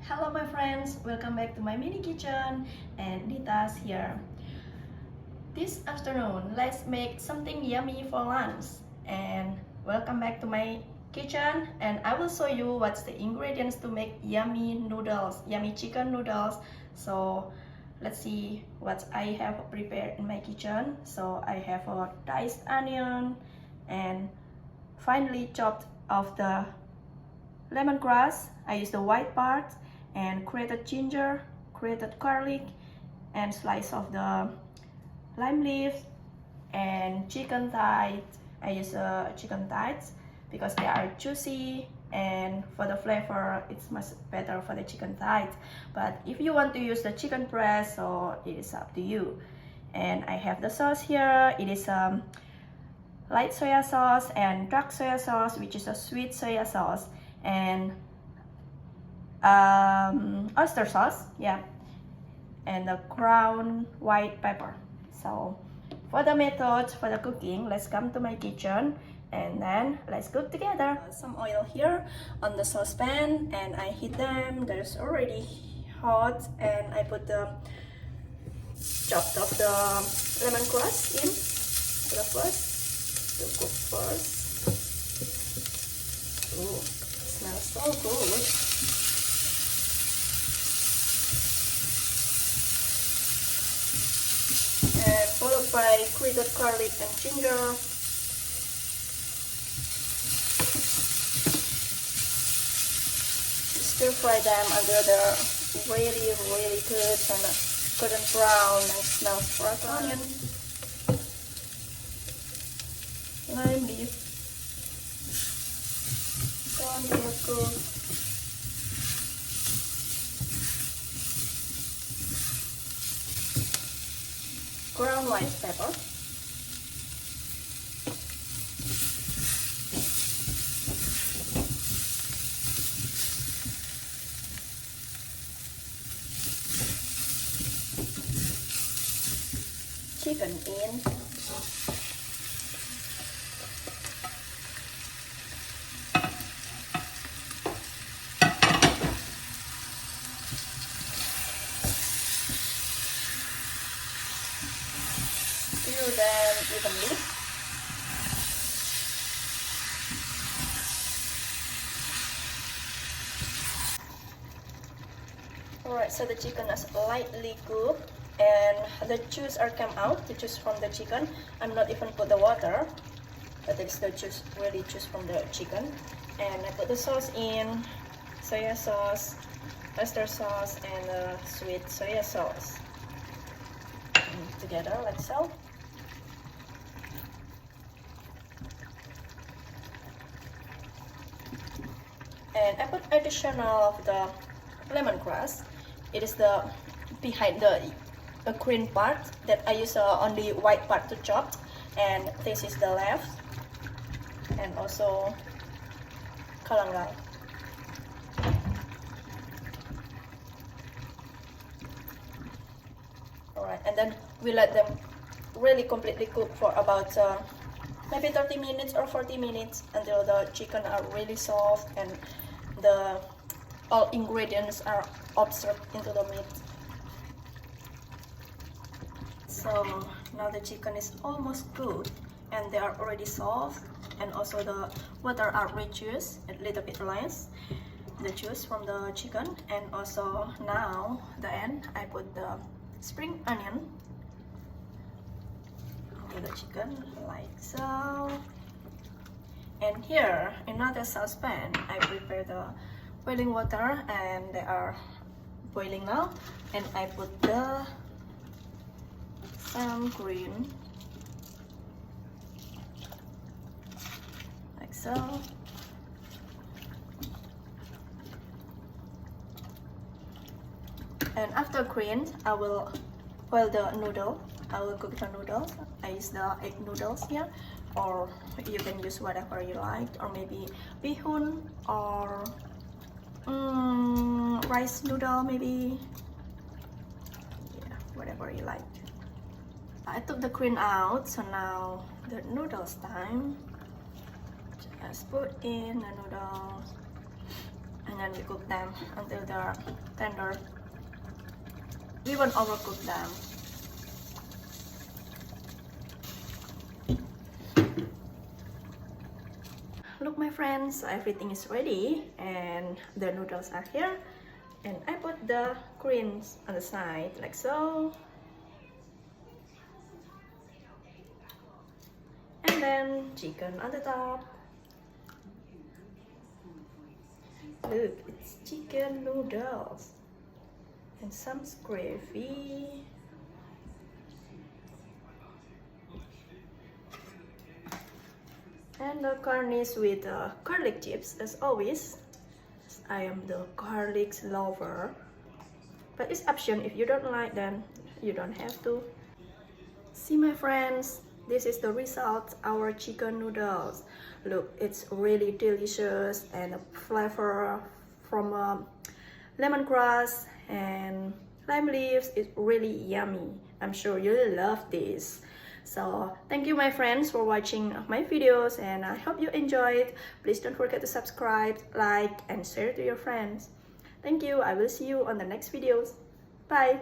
Hello my friends, welcome back to my mini kitchen and Dita's here. This afternoon, let's make something yummy for lunch and welcome back to my kitchen and I will show you what's the ingredients to make yummy noodles, yummy chicken noodles. So let's see what I have prepared in my kitchen. So I have a diced onion and finely chopped of the lemongrass. I use the white part and grated ginger, grated garlic, and slice of the lime leaves and chicken thighs. I use chicken thighs because they are juicy and for the flavor it's much better for the chicken thighs. But if you want to use the chicken breast, so it is up to you. And I have the sauce here. It is light soya sauce and dark soya sauce, which is a sweet soya sauce, and oyster sauce, yeah, and the ground white pepper. So for the methods for the cooking, let's come to my kitchen and then let's cook together. Some oil here on the saucepan and I heat them. There's already hot and I put the chopped of the lemongrass in for the first to cook first. Ooh, it smells so good. And followed by grated garlic and ginger. Stir fry them until they're really good and golden brown and smells fresh. Onion, lime leaf, until cook. Ground white pepper, chicken in, stir them evenly. Alright, so the chicken is lightly cooked and the juice are come out, the juice from the chicken. I'm not even put the water, but it's the juice, really juice from the chicken. And I put the sauce in, soya sauce, oyster sauce, and sweet soya sauce. And together like so. And I put additional of the lemongrass. It is the behind the green part that I use only white part to chop, and this is the left, and also kalangal. Alright, and then we let them really completely cook for about maybe 30 minutes or 40 minutes until the chicken are really soft and the all ingredients are absorbed into the meat. So now the chicken is almost cooked and they are already soft, and also the water are reduced a little bit less, the juice from the chicken. And also now the end I put the spring onion into the chicken like so. And here in another saucepan I prepare the boiling water and they are boiling now, and I put the some green like so. And after green I will boil the noodle. I will cook the noodles. I use the egg noodles here, or you can use whatever you like, or maybe bihun or rice noodle, maybe, yeah, whatever you like. I took the cream out, so now the noodles time. Just put in the noodles and then we cook them until they are tender. We won't overcook them. Look my friends, everything is ready and the noodles are here, and I put the greens on the side like so, and then chicken on the top. Look, it's chicken noodles and some gravy. And the garnish with garlic chips as always. I am the garlic lover, but it's option. If you don't like, then you don't have to. See my friends, this is the result, our chicken noodles. Look, it's really delicious, and the flavor from lemongrass and lime leaves is really yummy. I'm sure you'll love this. So thank you my friends for watching my videos, and I hope you enjoyed. Please don't forget to subscribe, like and share to your friends. Thank you. I will see you on the next videos. Bye.